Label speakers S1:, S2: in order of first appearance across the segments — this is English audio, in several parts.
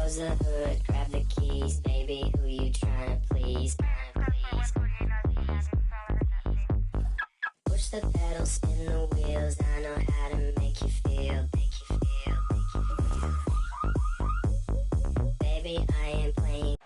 S1: Close the hood, grab the keys, baby, who you trying to please? Push the pedal, spin the wheels, I know how to make you feel. Baby, I ain't playing.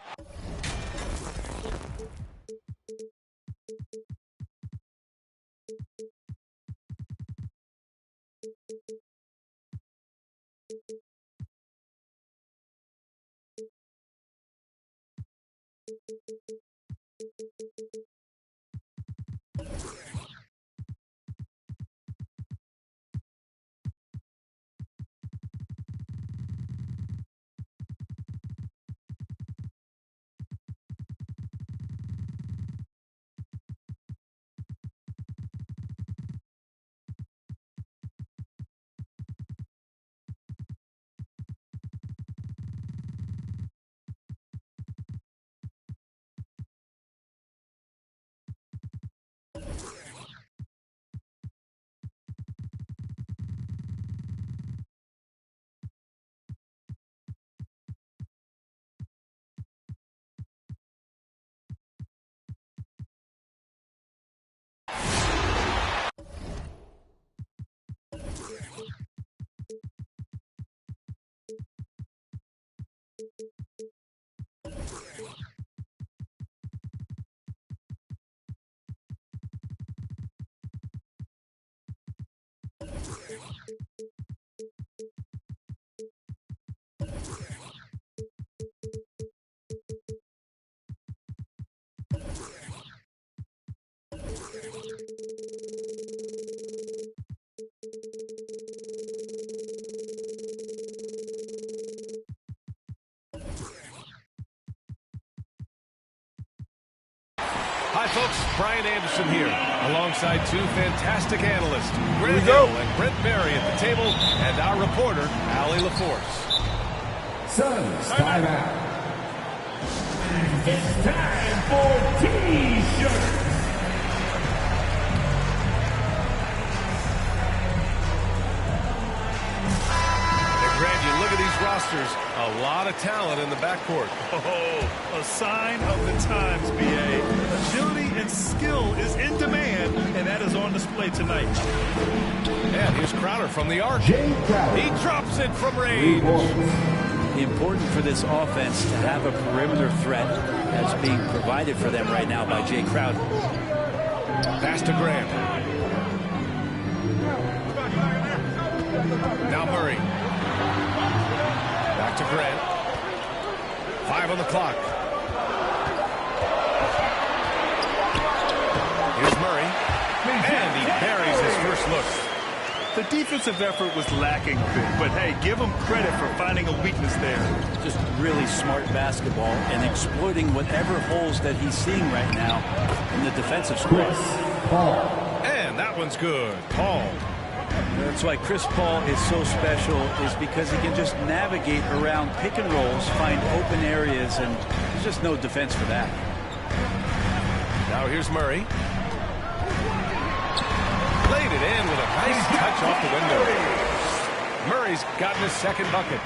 S2: Hi, folks. Brian Anderson here, alongside two fantastic analysts, Grant Hill and Brent Barry at the table, and our reporter, Allie LaForce.
S3: Suns, time out. It's time for T-shirts.
S2: Grant, you look at these rosters, a lot of talent in the backcourt.
S4: Oh, a sign of the times, B.A. Agility and skill is in demand, and that is on display tonight.
S2: And here's Crowder from the arc.
S3: Jay Crowder.
S2: He drops it from range.
S5: Important for this offense to have a perimeter threat that's being provided for them right now by Jay Crowder.
S2: Pass to Grant. Now Murray. Back to Grant. 5 on the clock. Here's Murray. And he buries his first look.
S4: The defensive effort was lacking a bit, but hey, give him credit for finding a weakness there.
S5: Just really smart basketball and exploiting whatever holes that he's seeing right now in the defensive squad.
S3: Paul.
S2: And that one's good. Paul.
S5: That's why Chris Paul is so special, is because he can just navigate around pick and rolls, find open areas, and there's just no defense for that.
S2: Now here's Murray. Laid it in with a nice touch off the window. Murray's gotten his second bucket.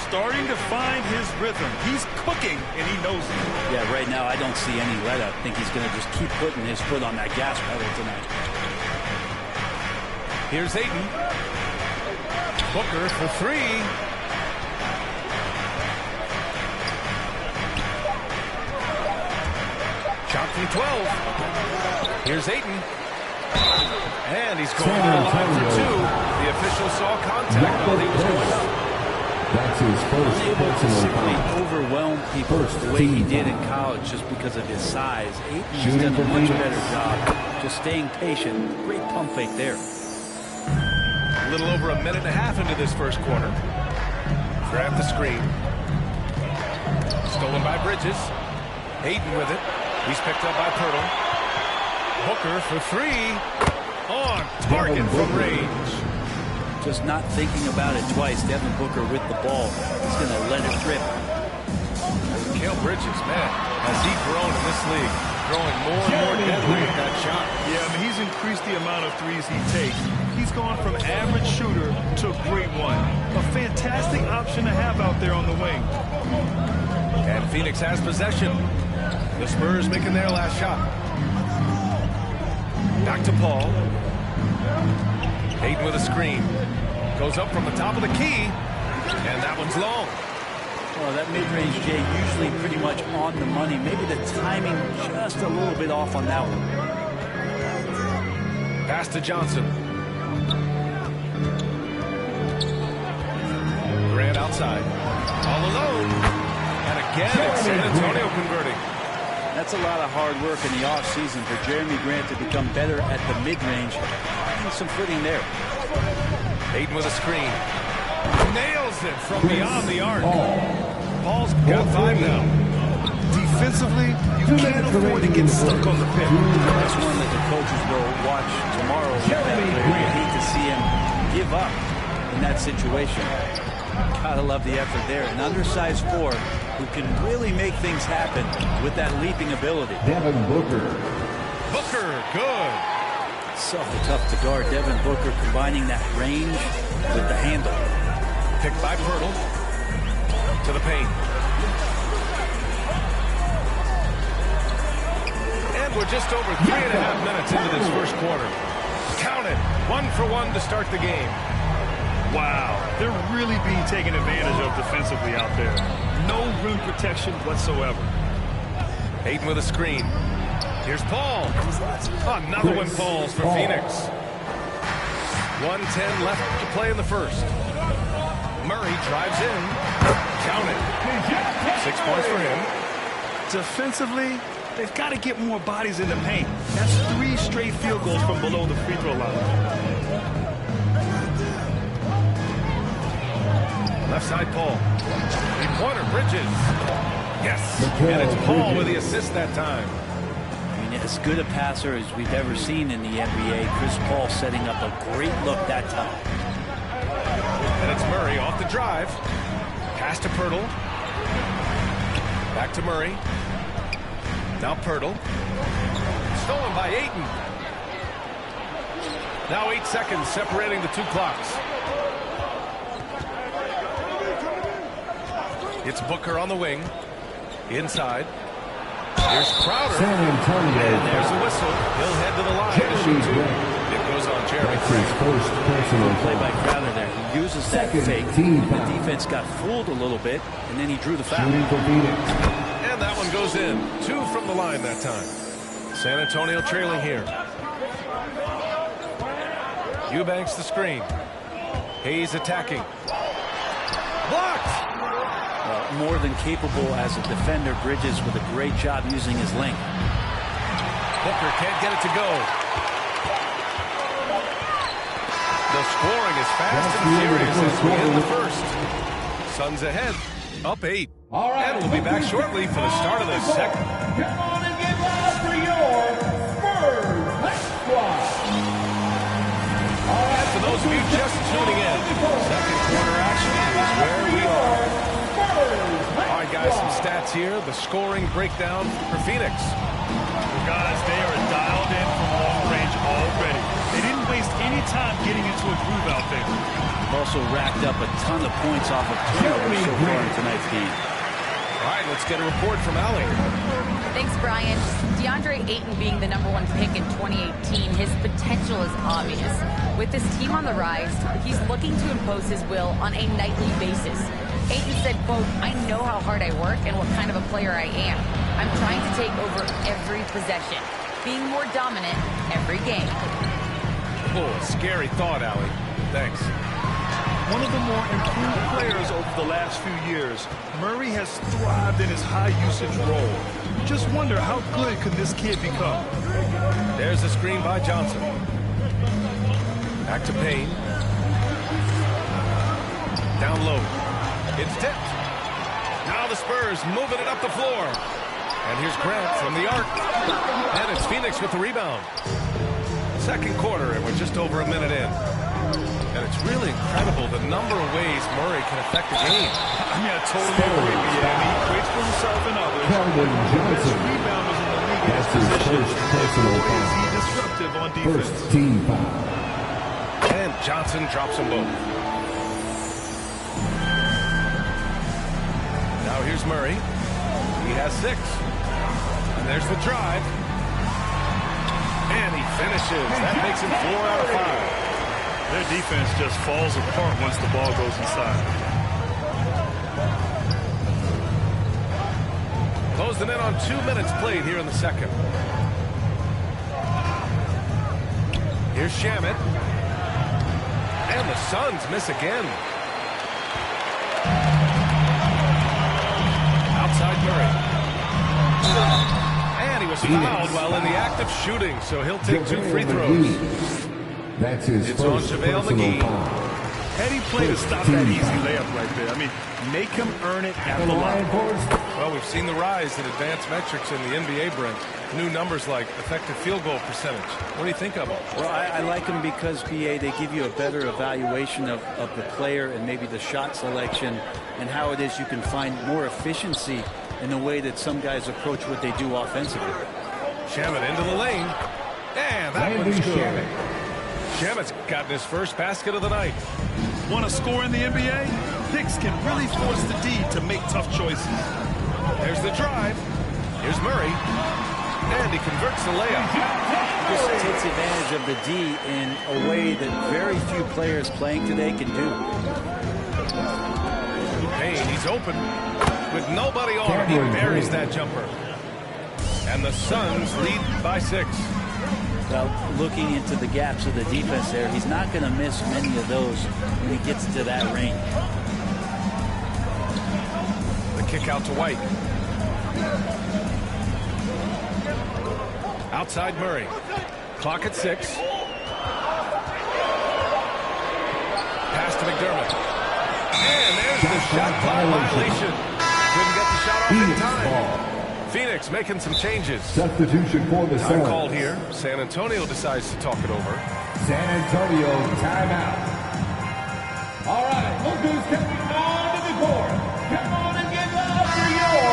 S4: Starting to find his rhythm. He's cooking, and he knows it.
S5: Yeah, right now I don't see any let up. I think he's going to just keep putting his foot on that gas pedal tonight.
S2: Here's Ayton. Booker for three. Shot from 12. Here's Ayton. And he's going to the line for two. The official saw contact while he was going up.
S3: That's his first
S5: Unable to
S3: personal
S5: simply
S3: foul.
S5: overwhelm people the way he did in college just because of his size. Ayton's done a much better job just staying patient. Great pump fake there.
S2: A little over a minute and a half into this first quarter. Grab the screen. Stolen by Bridges. Ayton with it. He's picked up by Pirtle. Booker for three. On target from range.
S5: Just not thinking about it twice. Devin Booker with the ball. He's going to let it rip.
S2: Mikal Bridges, man, has he grown in this league? Growing more and more deadly with that shot.
S4: Yeah, I mean, he's increased the amount of threes he takes. He's gone from average shooter to great one. A fantastic option to have out there on the wing.
S2: And Phoenix has possession. The Spurs making their last shot. Back to Paul. Ayton with a screen. Goes up from the top of the key. And that one's long.
S5: Well, that mid-range, Jay, usually pretty much on the money. Maybe the timing just a little bit off on that one.
S2: Pass to Johnson. Grant outside. All alone. And again, it's San Antonio converting.
S5: That's a lot of hard work in the offseason for Jeremy Grant to become better at the mid-range. Finding some footing there.
S2: Ayton with a screen. Nails it from beyond the arc. Paul's got five now.
S4: Defensively, you can't afford to get stuck on the pick.
S5: That's one that the coaches will watch tomorrow. You hate to see him give up in that situation. Gotta love the effort there. An undersized four who can really make things happen with that leaping ability.
S3: Devin Booker.
S2: Booker, good.
S5: So tough to guard. Devin Booker combining that range with the handle.
S2: Picked by Pirtle. To the paint. And we're just over 3.5 minutes into this first quarter. Count it. 1 for 1 to start the game.
S4: Wow, they're really being taken advantage of defensively out there. No rim protection whatsoever.
S2: Ayton with a screen. Here's Paul. Another one falls for Phoenix. 1:10 left to play in the first. Murray drives in. Count it. 6 points for him.
S4: Defensively, they've got to get more bodies in the paint. That's 3 straight field goals from below the free throw line.
S2: Left side, Paul. Three-pointer, Bridges. Yes. And it's Paul with the assist that time.
S5: I mean, as good a passer as we've ever seen in the NBA. Chris Paul setting up a great look that time.
S2: And it's Murray off the drive. Pass to Pirtle. Back to Murray. Now Pirtle. Stolen by Ayton. Now 8 seconds separating the 2 clocks. It's Booker on the wing. Inside. Here's Crowder.
S3: San Antonio.
S2: And there's a whistle. He'll head to the line to shoot 2. It goes on Jeremy
S3: That's his
S2: Grant.
S3: first personal
S5: Play by
S3: foul.
S5: Crowder there. He uses that
S3: Second
S5: fake.
S3: team
S5: The
S3: foul.
S5: defense got fooled a little bit, and then he drew the foul.
S3: Shooting for Phoenix.
S2: And that one goes in. 2 from the line that time. San Antonio trailing here. Eubanks the screen. Hayes attacking. Blocked!
S5: More than capable as a defender. Bridges with a great job using his length.
S2: Booker can't get it to go. The scoring is fast and furious as we end the first. Suns ahead, up 8. And we'll be back shortly for the start of the second.
S3: Come on and get loud for your Spurs. Let's squad.
S2: And for those of you just tuning in, second quarter action is where we are. All right, guys, some stats here. The scoring breakdown for Phoenix.
S4: Well, guys, they are dialed in from long range already. They didn't waste any time getting into a groove out there.
S5: Also racked up a ton of points off of turnovers so far in tonight's game.
S2: All right, let's get a report from Allie.
S6: Thanks, Brian. DeAndre Ayton being the #1 pick in 2018, his potential is obvious. With this team on the rise, he's looking to impose his will on a nightly basis. Ayton said, quote, "I know how hard I work and what kind of a player I am. I'm trying to take over every possession, being more dominant every game."
S2: Oh, scary thought, Allie. Thanks.
S4: one of the more improved players over the last few years, Murray has thrived in his high-usage role. Just wonder how good could this kid become?
S2: There's a screen by Johnson. Back to Payne. Down low. It's tipped. Now the Spurs moving it up the floor. And here's Grant from the arc. And it's Phoenix with the rebound. Second quarter, and we're just over a minute in. And it's really incredible the number of ways Murray can affect the game.
S4: I mean, I totally agree with you. He equates for himself and others. Best rebounders in the league in his position. Boy, is he disruptive on defense.
S3: First team foul.
S2: And Johnson drops them both. Now here's Murray. He has 6. And there's the drive. And he finishes. That makes him 4 out of 5.
S4: Their defense just falls apart once the ball goes inside.
S2: Closing in on 2 minutes played here in the second. Here's Shamet. And the Suns miss again. Outside Murray. And he was fouled while in the act of shooting, so he'll take 2 free throws.
S3: That's his
S2: It's on
S3: first
S2: JaVale
S3: personal
S2: McGee.
S3: foul.
S4: Heady play to stop that easy layup right there. I mean, make him earn it at the line.
S2: Well, we've seen the rise in advanced metrics in the NBA, Brent. New numbers like effective field goal percentage. What do you think of them?
S5: Well, I like them because, BA, they give you a better evaluation of the player and maybe the shot selection and how it is you can find more efficiency in the way that some guys approach what they do offensively.
S2: Shamet into the lane. And that one's good. Shamet's gotten his first basket of the night.
S4: Want to score in the NBA? Picks can really force the D to make tough choices.
S2: There's the drive. Here's Murray. And he converts the layup.
S5: Just takes advantage of the D in a way that very few players playing today can do.
S2: Payne, he's open. With nobody on him, he buries that jumper. And the Suns lead by 6.
S5: Well, looking into the gaps of the defense there, he's not going to miss many of those when he gets to that range.
S2: The kick out to White. Outside Murray. Clock at 6. Pass to McDermott. And there's the shot clock violation. Couldn't get the shot off in time. Phoenix making some changes.
S3: Substitution for the
S2: Time
S3: Suns.
S2: called here. San Antonio decides to talk it over.
S3: San Antonio timeout. All right, look who's coming onto the court. Come on and get loud for your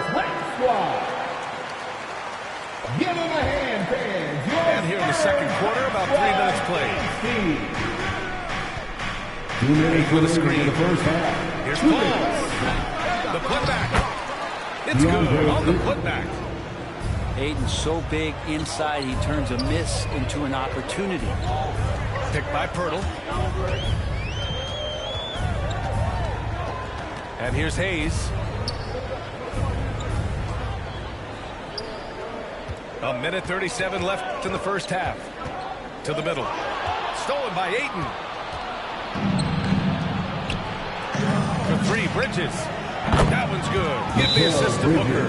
S3: Spurs High Squad. Give them a hand, fans.
S2: And here in the second quarter, about 3 minutes played.
S3: 2 minutes
S2: With a
S3: remaining
S2: screen.
S3: in the first half.
S2: Here's Paul. The putback. It's good on the putback.
S5: Ayton's so big inside, he turns a miss into an opportunity.
S2: Picked by Pirtle. And here's Hayes. A minute 37 left in the first half. To the middle. Stolen by Ayton. For 3, Bridges. That one's good. Give the assist to Booker.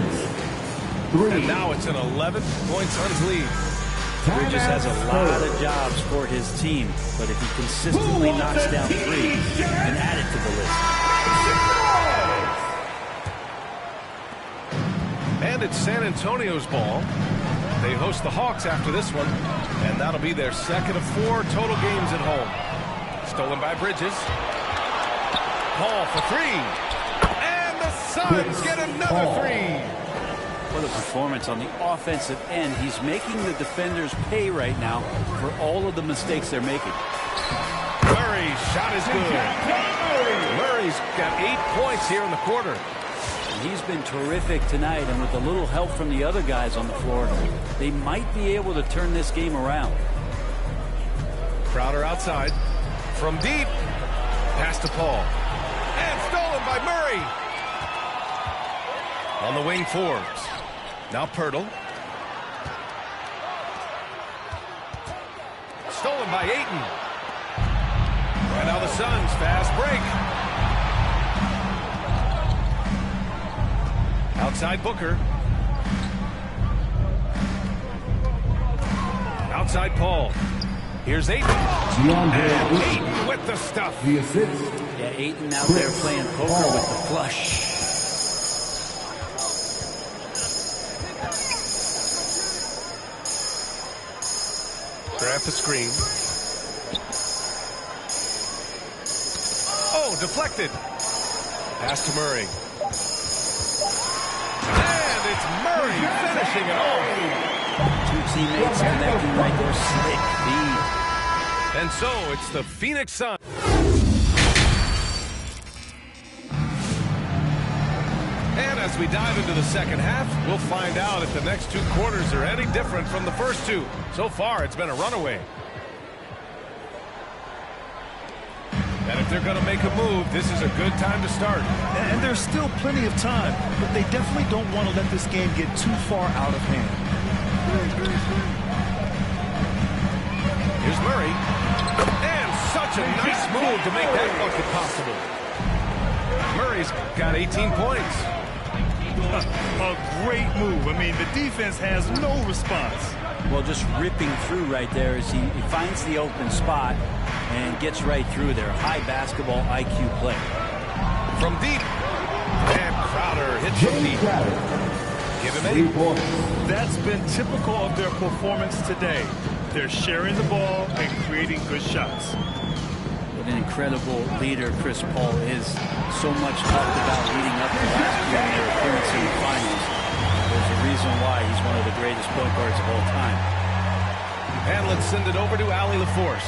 S2: And now it's an 11-point Suns lead.
S5: Bridges has a lot of jobs for his team, but if he consistently knocks down 3, he can add it to the list.
S2: And it's San Antonio's ball. They host the Hawks after this one, and that'll be their second of 4 total games at home. Stolen by Bridges. Paul for 3. Suns get another 3.
S5: What a performance on the offensive end. He's making the defenders pay right now for all of the mistakes they're making.
S2: Murray's shot is good. Murray's got 8 points here in the quarter.
S5: And he's been terrific tonight, and with a little help from the other guys on the floor, they might be able to turn this game around.
S2: Crowder outside. From deep. Pass to Paul. And stolen by Murray. On the wing Forbes. Now Pirtle. Stolen by Ayton. And now the Suns fast break. Outside Booker. Outside Paul. Here's Ayton. And Ayton with the stuff.
S3: The assist.
S5: Yeah, Ayton out there playing poker with the flush.
S2: Grab the screen. Oh, deflected. Pass to Murray. And it's Murray finishing it off.
S5: Two teammates connecting right there. Slick feed.
S2: And so it's the Phoenix Suns. And as we dive into the second half, we'll find out if the next two quarters are any different from the first two. So far, it's been a runaway. And if they're going to make a move, this is a good time to start.
S4: And there's still plenty of time, but they definitely don't want to let this game get too far out of hand.
S2: Here's Murray. And such a nice move to make that bucket possible. Murray's got 18 points.
S4: A great move. I mean, the defense has no response.
S5: Well, just ripping through right there as he finds the open spot and gets right through there. High basketball IQ play.
S2: From deep. And Crowder hits from deep. Give him 8.
S4: That's been typical of their performance today. They're sharing the ball and creating good shots.
S5: What an incredible leader Chris Paul is. So much talked about leading up to last year in their appearance in the finals. There's a reason why he's one of the greatest point guards of all time.
S2: And let's send it over to Allie LaForce.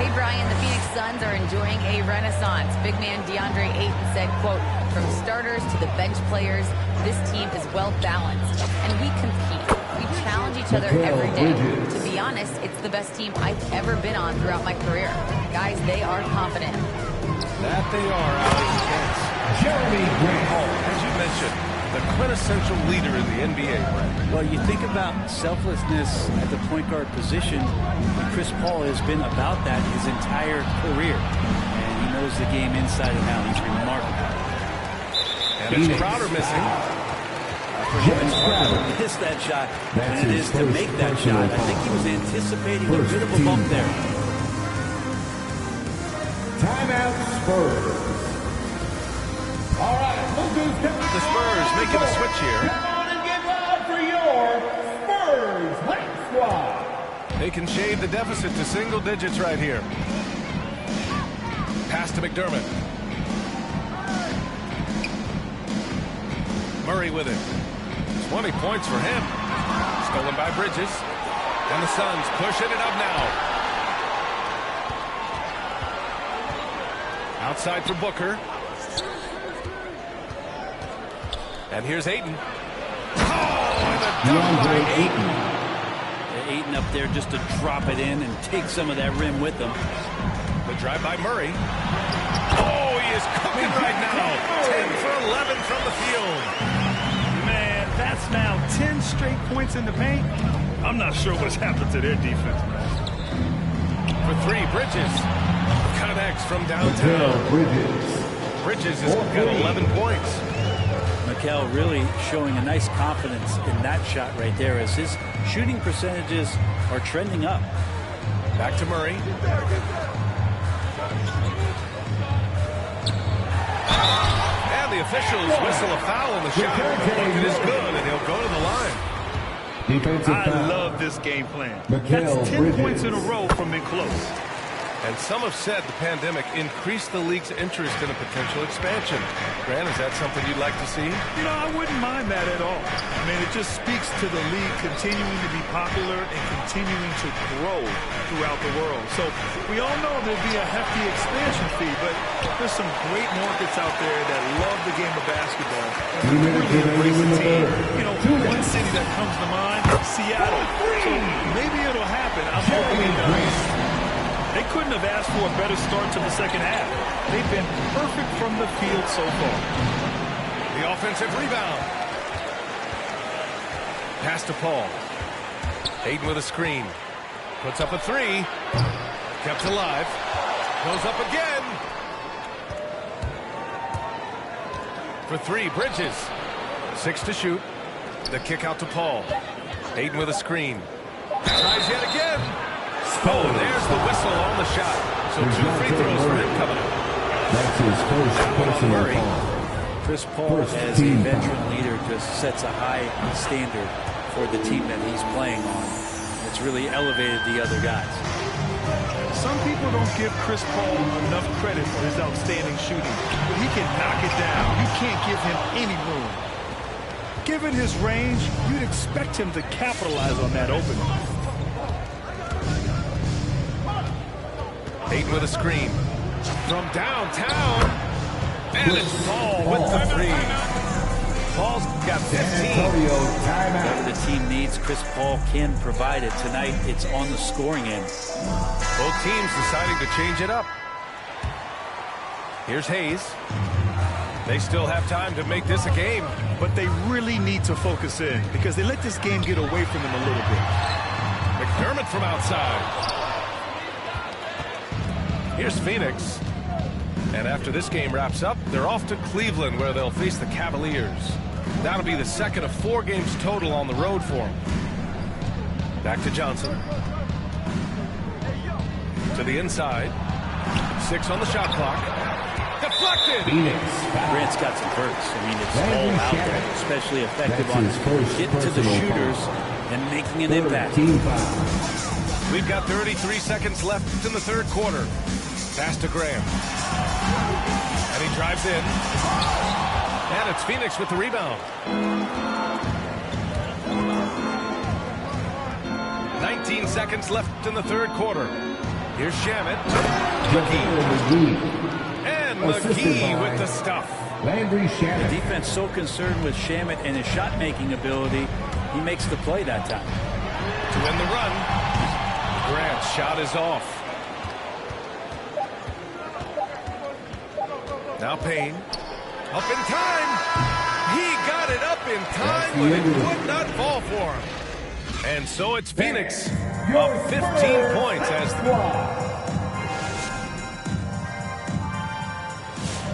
S6: Hey, Brian, the Phoenix Suns are enjoying a renaissance. Big man DeAndre Ayton said, quote, from starters to the bench players, this team is well balanced, and we compete. We challenge each other every day. To be honest, it's the best team I've ever been on throughout my career. Guys, they are confident.
S2: That they are, Alex.
S3: Jeremy Grant.
S2: As you mentioned, the quintessential leader in the NBA.
S5: Well, you think about selflessness at the point guard position. Chris Paul has been about that his entire career. And he knows the game inside and out. He's remarkable.
S2: And it's Crowder missing.
S5: It's harder to miss that shot than it is to make that shot. I think he was anticipating a bit of a bump there.
S3: Timeout Spurs. All right, look who's coming.
S2: The Spurs making a switch here.
S3: Come on and get loud for your Spurs Hype Squad.
S2: They can shave the deficit to single digits right here. Pass to McDermott. Murray with it. 20 points for him. Stolen by Bridges. And the Suns pushing it up now. Outside for Booker. And here's Ayton. Oh, and a dunk by Ayton.
S5: Ayton up there just to drop it in and take some of that rim with him.
S2: The drive by Murray. Oh, he is cooking right now. 10 for 11 from the field.
S4: Man, that's now 10 straight points in the paint. I'm not sure what's happened to their defense, man.
S2: For 3, Bridges. Connects from downtown. Bridges has got 11 points.
S5: Mikal really showing a nice confidence in that shot right there as his shooting percentages are trending up.
S2: Back to Murray. And the officials whistle a foul on the shot. The bucket is good, and he'll go to the line.
S4: I love this game plan. That's 10 points in a row from being close.
S2: And some have said the pandemic increased the league's interest in a potential expansion. Grant, is that something you'd like to see?
S4: You know, I wouldn't mind that at all. I mean, it just speaks to the league continuing to be popular and continuing to grow throughout the world. So we all know there'll be a hefty expansion fee, but there's some great markets out there that love the game of basketball and really embrace the team. You know, one city that comes to mind, Seattle. So maybe it'll happen. I'm hoping it does. They couldn't have asked for a better start to the second half. They've been perfect from the field so far.
S2: The offensive rebound. Pass to Paul. Ayton with a screen. Puts up a 3. Kept alive. Goes up again. For three, Bridges. 6 to shoot. The kick out to Paul. Ayton with a screen. Tries yet again. Oh, there's the whistle on the shot. So 2 free throws for him coming up.
S3: That's his first personal foul.
S5: Chris Paul, as a veteran leader, just sets a high standard for the team that he's playing on. It's really elevated the other guys.
S4: Some people don't give Chris Paul enough credit for his outstanding shooting, but he can knock it down. You can't give him any room. Given his range, you'd expect him to capitalize on that opening.
S2: Ayton with a screen. From downtown. And it's Paul with the three. Paul's got 15.
S5: Whatever the team needs, Chris Paul can provide it. Tonight, it's on the scoring end.
S2: Both teams deciding to change it up. Here's Hayes. They still have time to make this a game.
S4: But they really need to focus in because they let this game get away from them a little bit.
S2: McDermott from outside. Here's Phoenix. And after this game wraps up, they're off to Cleveland where they'll face the Cavaliers. That'll be the second of 4 games total on the road for them. Back to Johnson. To the inside. 6 on the shot clock. Deflected!
S5: Grant's got some bursts. I mean, it's all out there, especially effective on getting to the shooters and making an impact.
S2: We've got 33 seconds left in the third quarter. Pass to Graham. And he drives in. And it's Phoenix with the rebound. 19 seconds left in the third quarter. Here's Shamet. McGee. And McGee with the stuff.
S3: Landry Shamet.
S5: The defense so concerned with Shamet and his shot-making ability, he makes the play that time.
S2: To win the run. Grant's shot is off. Now Payne. Up in time. He got it up in time, but it would not fall for him. And so it's Phoenix up 15 points as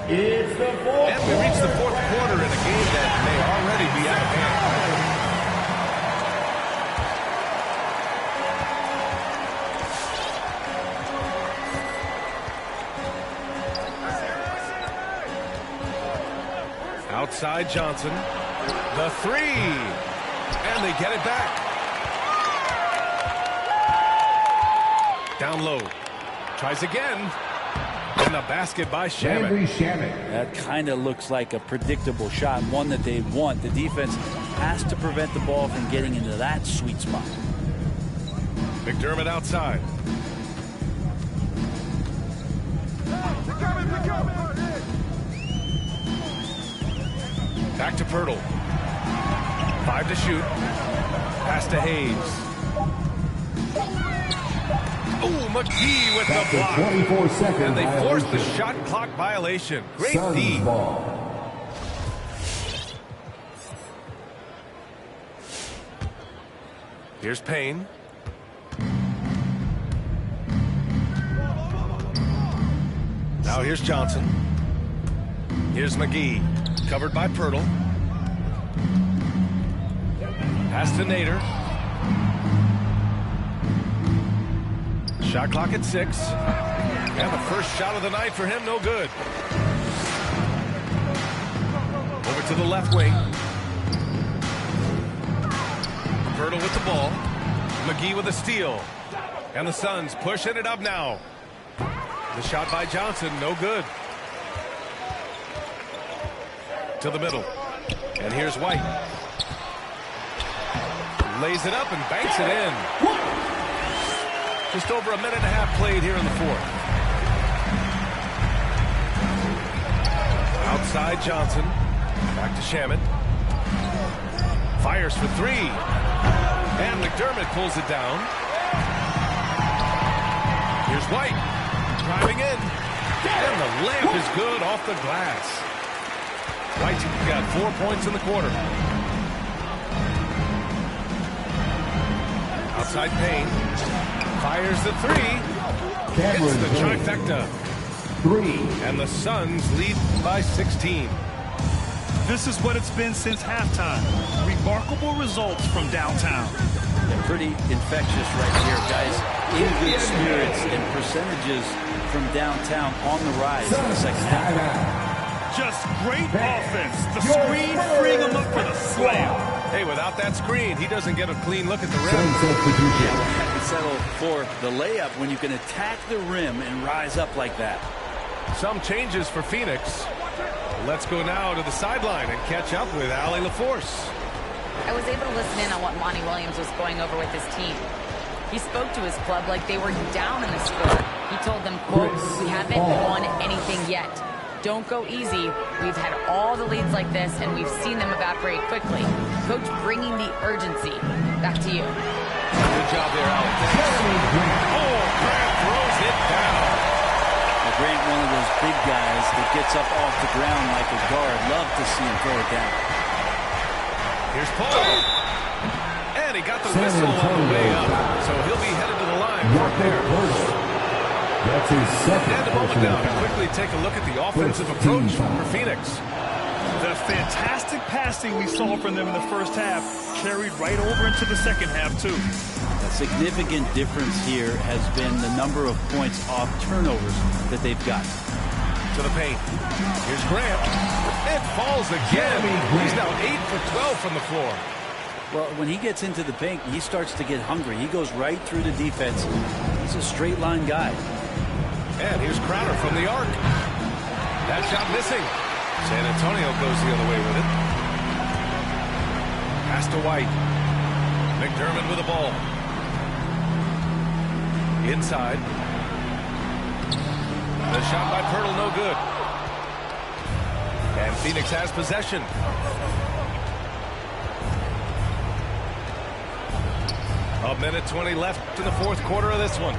S3: It's the fourth.
S2: And we reach the fourth quarter in a game that may already be out of hand. Outside Johnson. The three. And they get it back. Down low. Tries again. And the basket by Shamet.
S5: That kind of looks like a predictable shot, one that they want. The defense has to prevent the ball from getting into that sweet spot.
S2: McDermott outside. Back to Pirtle. 5 to shoot. Pass to Hayes. Oh, McGee with the block.
S3: 24 seconds
S2: And they force the
S3: violation.
S2: shot clock violation. Great
S3: Suns
S2: D.
S3: ball.
S2: Here's Payne. Now here's Johnson. Here's McGee. Covered by Pirtle. Pass to Nader. Shot clock at 6. And the first shot of the night for him, no good. Over to the left wing. Pirtle with the ball. McGee with a steal. And the Suns pushing it up now. The shot by Johnson, no good. To the middle. And here's White. Lays it up and banks it in. Just over a minute and a half played here in the fourth. Outside Johnson. Back to Shamet. Fires for 3. And McDermott pulls it down. Here's White. Driving in. And the layup is good off the glass. White got 4 points in the quarter. Outside Payne. Fires the 3. It's the
S3: Cameron
S2: trifecta.
S3: 3.
S2: And the Suns lead by 16.
S4: This is what it's been since halftime. Remarkable results from downtown.
S5: Yeah, pretty infectious right here, guys. In good spirits and percentages from downtown on the rise in the second half.
S4: Just great offense. The screen freeing him up for the slam.
S2: Hey, without that screen, he doesn't get a clean look at the rim.
S5: Yeah, we'll have to settle for the layup when you can attack the rim and rise up like that.
S2: Some changes for Phoenix. Let's go now to the sideline and catch up with Allie LaForce.
S6: I was able to listen in on what Monty Williams was going over with his team. He spoke to his club like they were down in the score. He told them, quote, "We haven't won anything yet. Don't go easy. We've had all the leads like this, and we've seen them evaporate quickly." Coach bringing the urgency. Back to you.
S2: Good job there, Alex. Oh, Grant throws it down.
S5: Grant, one of those big guys that gets up off the ground like a guard. Love to see him throw it down.
S2: Here's Paul. And he got the whistle on the way up. So he'll be headed to the line from there.
S3: That's his second.
S2: And a moment now to quickly take a look at the offensive approach for Phoenix.
S4: The fantastic passing we saw from them in the first half carried right over into the second half, too.
S5: A significant difference here has been the number of points off turnovers that they've got.
S2: To the paint. Here's Grant. It falls again. He's now 8 for 12 from the floor.
S5: Well, when he gets into the paint, he starts to get hungry. He goes right through the defense. He's a straight line guy.
S2: And here's Crowder from the arc. That shot missing. San Antonio goes the other way with it. Pass to White. McDermott with the ball. Inside. The shot by Pirtle, no good. And Phoenix has possession. A minute 20 left in the fourth quarter of this one.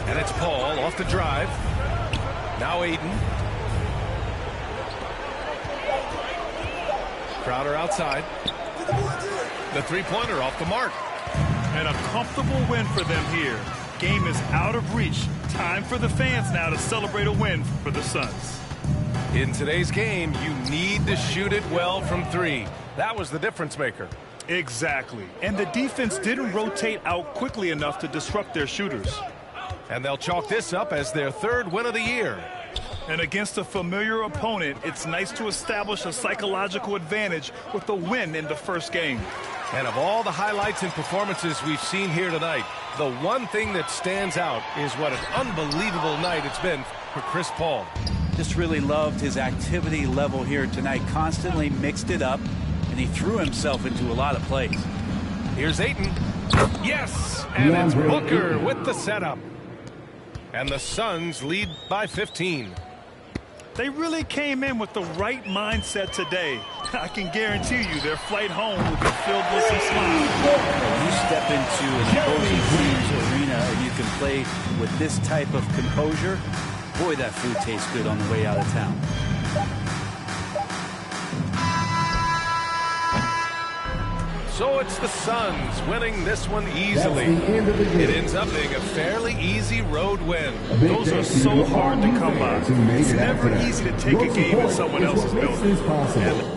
S2: And it's Paul off the drive. Now Aiden. Crowder outside. The three-pointer off the mark.
S4: And a comfortable win for them here. Game is out of reach. Time for the fans now to celebrate a win for the Suns.
S2: In today's game, you need to shoot it well from three. That was the difference maker.
S4: Exactly. And the defense didn't rotate out quickly enough to disrupt their shooters.
S2: And they'll chalk this up as their third win of the year.
S4: And against a familiar opponent, it's nice to establish a psychological advantage with a win in the first game.
S2: And of all the highlights and performances we've seen here tonight, the one thing that stands out is what an unbelievable night it's been for Chris Paul.
S5: Just really loved his activity level here tonight. Constantly mixed it up, and he threw himself into a lot of plays.
S2: Here's Ayton. Yes! And it's Booker with the setup. And the Suns lead by 15.
S4: They really came in with the right mindset today. I can guarantee you their flight home will be filled with some smiles.
S5: When you step into an opposing team's arena and you can play with this type of composure, boy, that food tastes good on the way out of town.
S2: So it's the Suns winning this one easily. It ends up being a fairly easy road win.
S4: Those are so hard to come by. It's never easy to take a game in someone else's building.